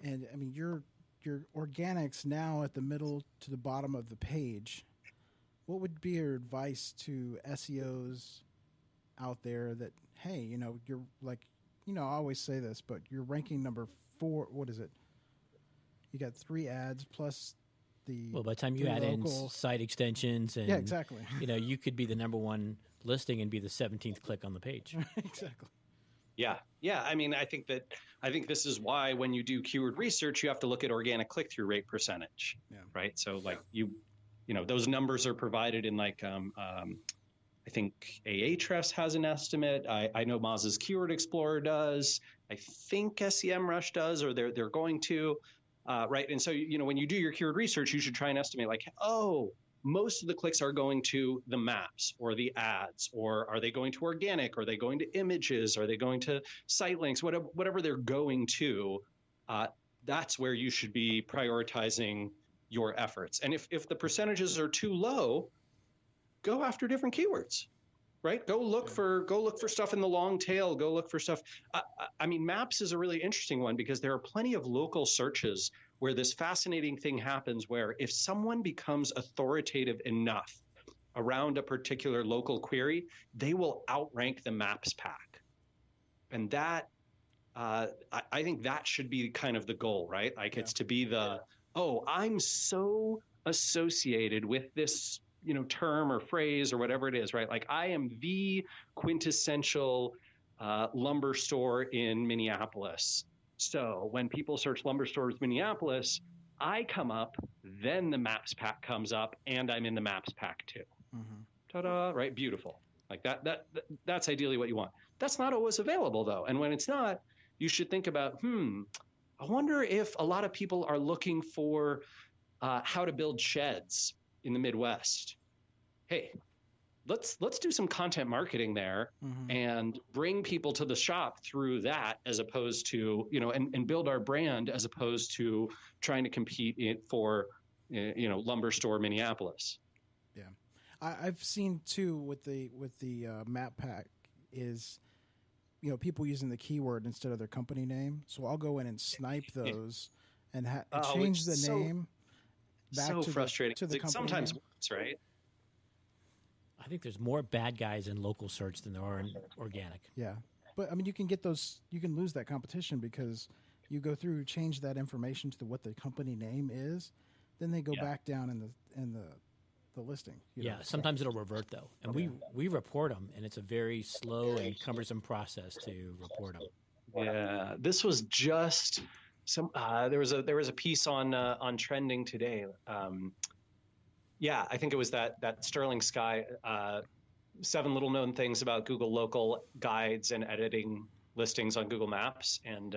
and I mean your organics now at the middle to the bottom of the page, what would be your advice to SEOs out there that, hey, you're like, I always say this, but you're ranking number 4. What is it? You got 3 ads plus
by the time you add in site extensions and
exactly.
You could be the number 1 listing and be the 17th click on the page.
Exactly.
Yeah. I mean, I think this is why when you do keyword research, you have to look at organic click-through rate percentage, right? So like those numbers are provided in like, I think Ahrefs has an estimate. I know Moz's Keyword Explorer does. I think SEMrush does, or they're going to, right? And so, when you do your keyword research, you should try and estimate like, oh, most of the clicks are going to the maps or the ads, or are they going to organic? Are they going to images? Are they going to site links? Whatever they're going to, that's where you should be prioritizing your efforts. And if the percentages are too low, go after different keywords, right? Go look for stuff in the long tail. Go look for stuff. I mean, maps is a really interesting one because there are plenty of local searches where this fascinating thing happens where if someone becomes authoritative enough around a particular local query, they will outrank the maps pack. And that, I think that should be kind of the goal, right? Like it's to be I'm so associated with this, term or phrase or whatever it is, right? Like I am the quintessential lumber store in Minneapolis. So when people search lumber stores Minneapolis, I come up, then the maps pack comes up, and I'm in the maps pack too. Mm-hmm. Ta-da! Right? Beautiful. Like that's ideally what you want. That's not always available though. And when it's not, you should think about, I wonder if a lot of people are looking for how to build sheds in the Midwest. Hey, let's do some content marketing there and bring people to the shop through that, as opposed to, and build our brand as opposed to trying to compete for, lumber store Minneapolis.
Yeah. I've seen too with the map pack is, people using the keyword instead of their company name. So I'll go in and snipe those and change the name back to
frustrating.
to the company
sometimes
name.
Works, right?
I think there's more bad guys in local search than there are in organic.
Yeah. But I mean, you can lose that competition because you go through, change that information to what the company name is, then they go back down in the listing.
Sometimes it'll revert though, and we report them, and it's a very slow and cumbersome process to report them.
Yeah, this was just some. There was a piece on trending today. I think it was that Sterling Sky. 7 little known things about Google local guides and editing listings on Google Maps, and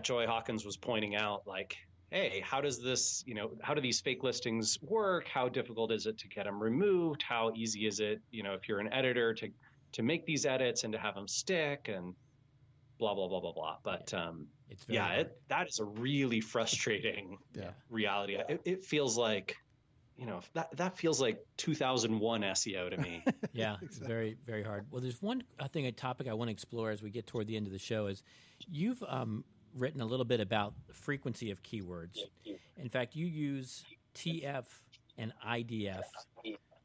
Joy Hawkins was pointing out like, hey, how does this, how do these fake listings work? How difficult is it to get them removed? How easy is it, if you're an editor to make these edits and to have them stick, and blah, blah, blah, blah, blah. But that is a really frustrating reality. It feels like, that feels like 2001 SEO to me.
Yeah, it's very, very hard. Well, there's one topic I want to explore as we get toward the end of the show is you've written a little bit about the frequency of keywords. In fact, you use TF and IDF,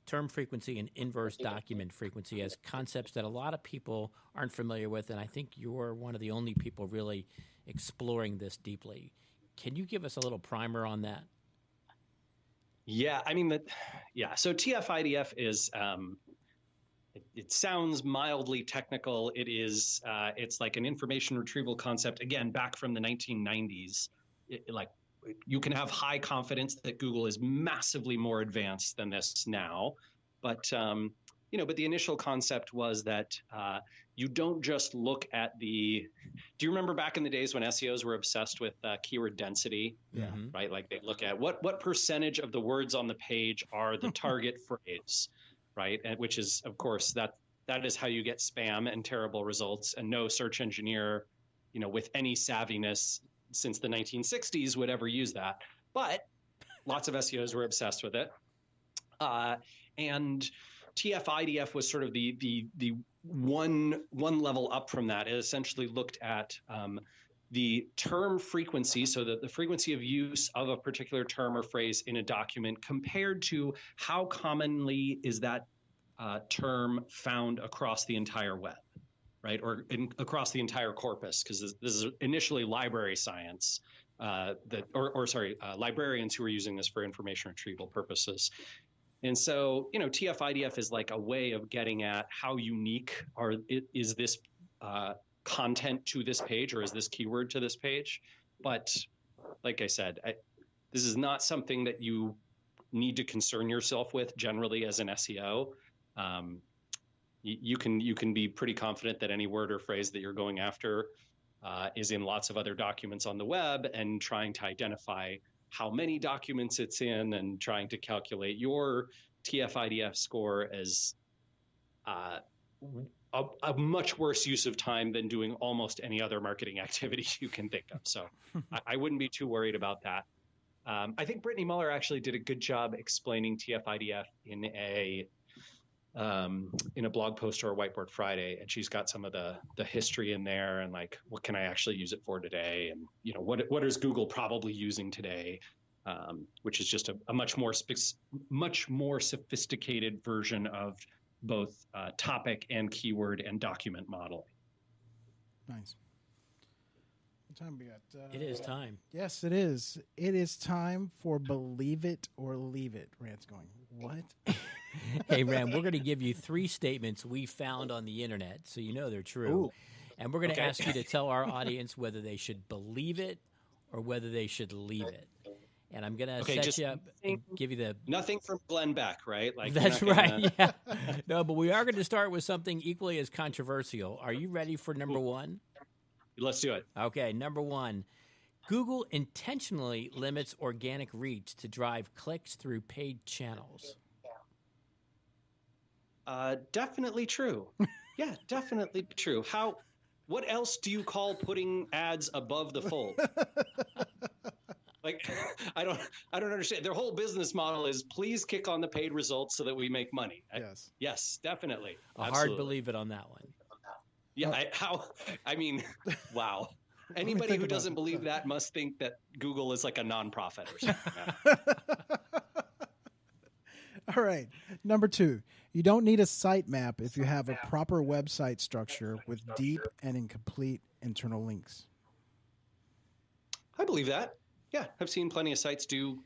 term frequency and inverse document frequency, as concepts that a lot of people aren't familiar with, and I think you're one of the only people really exploring this deeply. Can you give us a little primer on that?
Yeah, I mean, so Tf-Idf is, it sounds mildly technical. It is, it's like an information retrieval concept, again, back from the 1990s. You can have high confidence that Google is massively more advanced than this now. But, but the initial concept was that you don't just look at do you remember back in the days when SEOs were obsessed with keyword density?
Yeah.
Right? Like they look at what percentage of the words on the page are the target phrase, right? And which is, of course, that is how you get spam and terrible results. And no search engineer, with any savviness since the 1960s would ever use that. But lots of SEOs were obsessed with it. And Tf-Idf was sort of the one level up from that. It essentially looked at the term frequency, so that the frequency of use of a particular term or phrase in a document compared to how commonly is that term found across the entire web, right? Or across the entire corpus, because this is initially library science. Librarians who are using this for information retrieval purposes. And so, Tf-Idf is like a way of getting at how unique is this content to this page, or is this keyword to this page? But like I said, this is not something that you need to concern yourself with generally as an SEO. You can be pretty confident that any word or phrase that you're going after is in lots of other documents on the web, and trying to identify how many documents it's in and trying to calculate your Tf-Idf score as a much worse use of time than doing almost any other marketing activity you can think of. So I wouldn't be too worried about that. I think Brittany Muller actually did a good job explaining Tf-Idf in a blog post or a Whiteboard Friday, and she's got some of the history in there, and like, what can I actually use it for today, and what is Google probably using today, which is just a much more sophisticated version of both topic and keyword and document modeling.
Nice. What time we got?
It is time.
Yes, it is. It is time for Believe It or Leave It. Rand's going, what?
Hey, Rand, we're going to give you 3 statements we found on the internet, so you know they're true.
Ooh.
And we're going to ask you to tell our audience whether they should believe it or whether they should leave it. And I'm going to set you up and give you the...
Nothing from Glenn Beck, right? Like
That's right, yeah. No, but we are going to start with something equally as controversial. Are you ready for number 1?
Let's do it.
Okay, number 1. Google intentionally limits organic reach to drive clicks through paid channels.
Definitely true. Yeah, definitely true. What else do you call putting ads above the fold? Like, I don't understand. Their whole business model is please kick on the paid results so that we make money.
Yes.
Yes, definitely.
Hard believe it on that one.
Yeah. Wow. Anybody who doesn't believe that must think that Google is like a nonprofit or something. Yeah.
All right. Number 2, you don't need a sitemap if you have a proper website structure with deep and incomplete internal links.
I believe that. Yeah, I've seen plenty of sites do,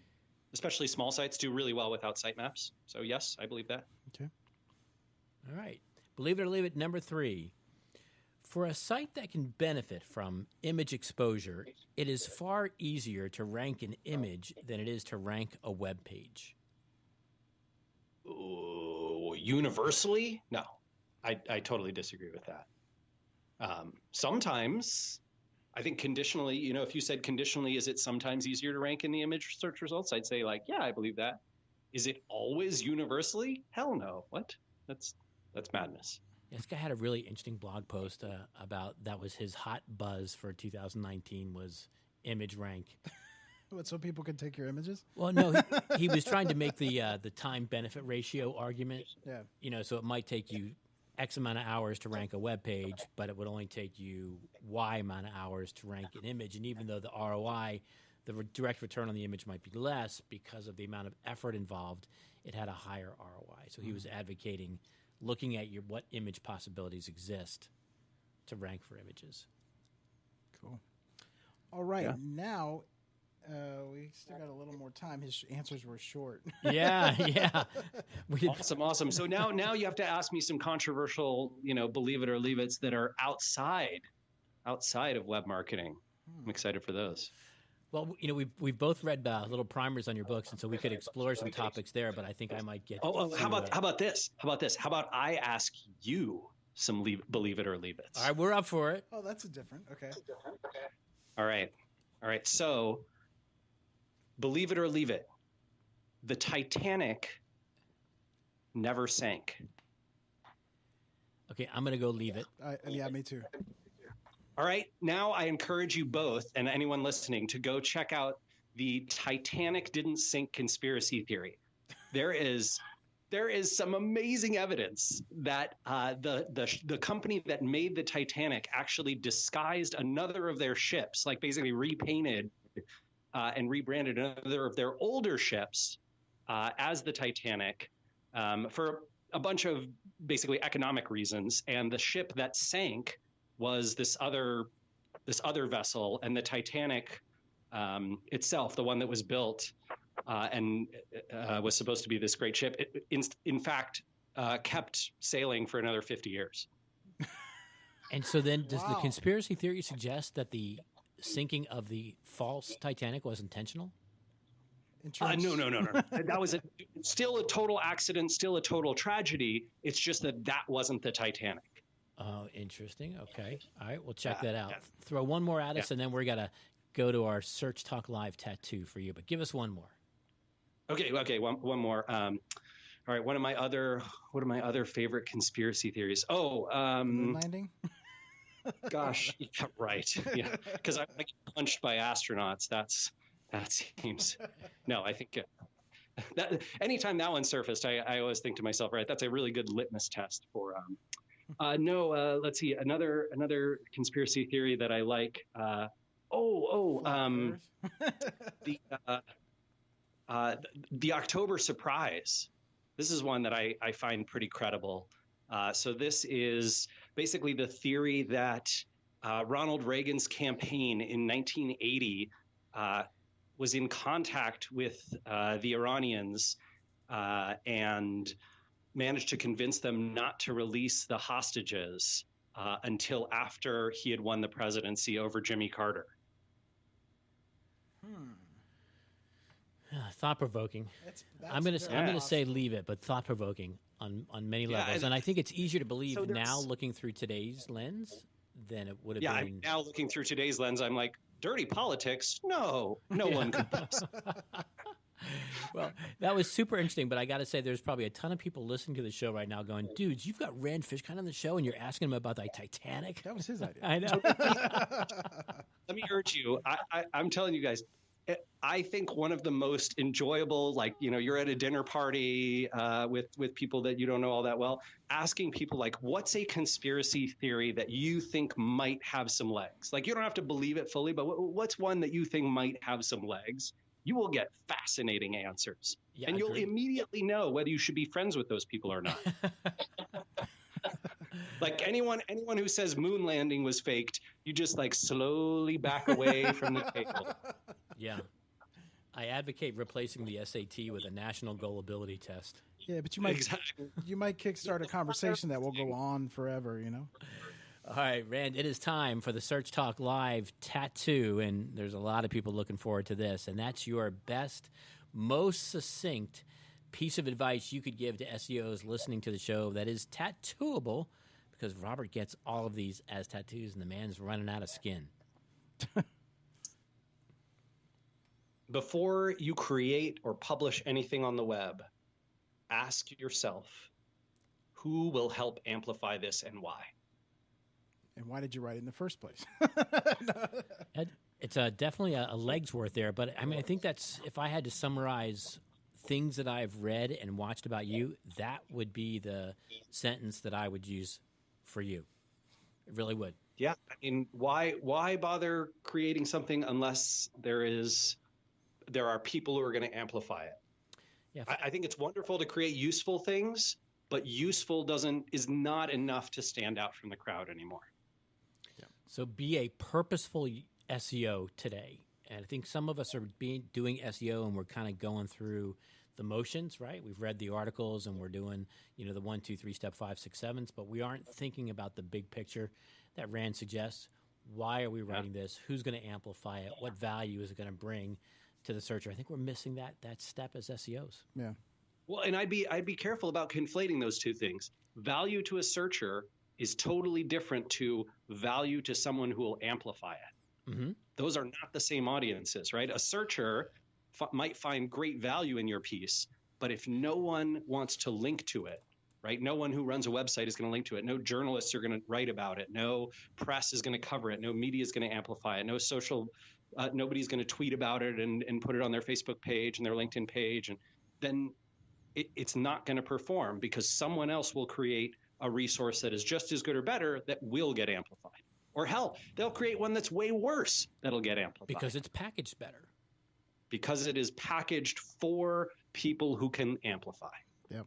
especially small sites, do really well without sitemaps. So yes, I believe that.
Okay.
All right. Believe it or leave it, number 3. For a site that can benefit from image exposure, it is far easier to rank an image than it is to rank a web page.
Universally? No, I totally disagree with that. Sometimes, I think conditionally, if you said conditionally, is it sometimes easier to rank in the image search results? I'd say like, yeah, I believe that. Is it always universally? Hell no. What? That's madness.
This guy had a really interesting blog post about that was his hot buzz for 2019 was image rank.
What, so people can take your images?
Well, no, he was trying to make the time benefit ratio argument.
Yeah.
So it might take you X amount of hours to rank a web page, but it would only take you Y amount of hours to rank an image. And even though the ROI, the direct return on the image might be less because of the amount of effort involved, it had a higher ROI. So he was advocating looking at what image possibilities exist to rank for images.
Cool. All right.
Yeah.
Now, we still got a little more time. His answers were short.
Yeah.
Awesome. So now you have to ask me some controversial, believe it or leave it's that are outside of web marketing. I'm excited for those.
Well, we've both read little primers on your books, and so we could explore some topics there. But I think I might get.
How about this? How about I ask you some believe it or leave it?
All right, we're up for it.
Oh, that's a different. Okay.
All right. So, believe it or leave it, the Titanic never sank.
Okay, I'm going to go leave it.
Yeah, me too.
All right. Now I encourage you both and anyone listening to go check out the Titanic didn't sink conspiracy theory. There is some amazing evidence that the company that made the Titanic actually disguised another of their ships, like basically repainted and rebranded another of their older ships as the Titanic for a bunch of basically economic reasons. And the ship that sank was this other vessel, and the Titanic itself, the one that was built and was supposed to be this great ship, in fact, kept sailing for another 50 years.
And so then does the conspiracy theory suggest that the sinking of the false Titanic was intentional?
No. That was still a total accident, still a total tragedy. It's just that wasn't the Titanic.
Oh, interesting. Okay. All right. We'll check that out. Yeah. Throw one more at us, and then we're going to go to our Search Talk Live tattoo for you. But give us one more. Okay.
One more. All right. One of my other favorite conspiracy theories.
Moon landing?
Gosh. Yeah, right. Yeah. Because I get punched by astronauts. That seems. No, I think that anytime that one surfaced, I always think to myself, right, that's a really good litmus test for. Let's see. Another conspiracy theory that I like. The October surprise. This is one that I find pretty credible. So this is basically the theory that Ronald Reagan's campaign in 1980 was in contact with the Iranians and managed to convince them not to release the hostages until after he had won the presidency over Jimmy Carter.
Thought-provoking. I'm going to say leave it, but thought-provoking on many levels. And I think it's easier to believe now looking through today's lens than it would have been.
Yeah, now looking through today's lens, I'm like, dirty politics? No one could possibly.
Well, that was super interesting, but I got to say there's probably a ton of people listening to the show right now going, dudes, you've got Rand Fishkin on the show and you're asking him about the Titanic?
That was his idea.
I know.
Let me urge you. I'm telling you guys, I think one of the most enjoyable, like, you're at a dinner party with people that you don't know all that well, asking people like, what's a conspiracy theory that you think might have some legs? Like, you don't have to believe it fully, but what's one that you think might have some legs? You will get fascinating answers.
Yeah,
and you'll immediately know whether you should be friends with those people or not. Like anyone who says moon landing was faked, you just like slowly back away from the table.
Yeah. I advocate replacing the SAT with a national gullibility test.
Yeah, but you might kickstart a conversation that will go on forever,
All right, Rand, it is time for the Search Talk Live Tattoo, and there's a lot of people looking forward to this, and that's your best, most succinct piece of advice you could give to SEOs listening to the show that is tattooable, because Robert gets all of these as tattoos, and the man's running out of skin.
Before you create or publish anything on the web, ask yourself, who will help amplify this and why?
And why did you write it in the first place?
It's definitely a leg's worth there, but I mean, I think that's, if I had to summarize things that I've read and watched about you, that would be the sentence that I would use for you. It really would.
Yeah, I mean, why bother creating something unless there are people who are going to amplify it?
Yeah,
I think it's wonderful to create useful things, but useful is not enough to stand out from the crowd anymore.
So be a purposeful SEO today. And I think some of us are doing SEO and we're kind of going through the motions, right? We've read the articles and we're doing, the 1, 2, 3, step 5, 6, 7s, but we aren't thinking about the big picture that Rand suggests. Why are we writing this? Who's going to amplify it? What value is it going to bring to the searcher? I think we're missing that step as SEOs.
Yeah.
Well, and I'd be careful about conflating those two things. Value to a searcher is totally different to value to someone who will amplify it.
Mm-hmm.
Those are not the same audiences, right? A searcher might find great value in your piece, but if no one wants to link to it, right? No one who runs a website is going to link to it. No journalists are going to write about it. No press is going to cover it. No media is going to amplify it. No social, nobody's going to tweet about it and put it on their Facebook page and their LinkedIn page. And then it's not going to perform because someone else will create a resource that is just as good or better that will get amplified. Or hell, they'll create one that's way worse that'll get amplified.
Because it's packaged better.
Because it is packaged for people who can amplify.
Yep.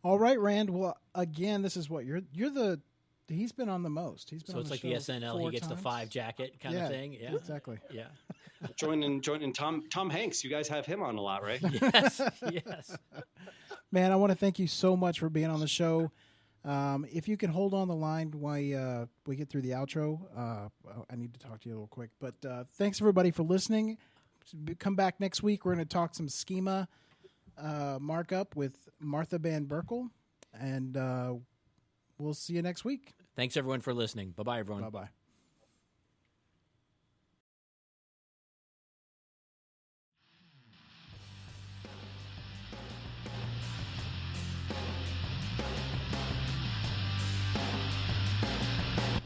All right, Rand. Well, again, this is what he's been on the most. He's been
so
on
it's
the
like
show
the SNL, he gets
times.
the 5 jacket kind of thing. Yeah,
exactly.
Yeah.
Joining Tom Hanks. You guys have him on a lot, right?
Yes, yes.
Man, I want to thank you so much for being on the show. If you can hold on the line while we get through the outro, I need to talk to you a little quick. But thanks, everybody, for listening. Come back next week. We're going to talk some schema markup with Martha Van Berkel, and we'll see you next week.
Thanks, everyone, for listening. Bye-bye, everyone.
Bye-bye.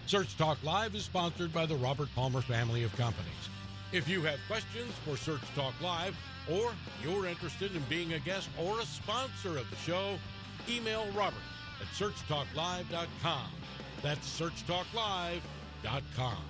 Search Talk Live is sponsored by the Robert Palmer family of companies. If you have questions for Search Talk Live, or you're interested in being a guest or a sponsor of the show, email Robert at searchtalklive.com. That's searchtalklive.com.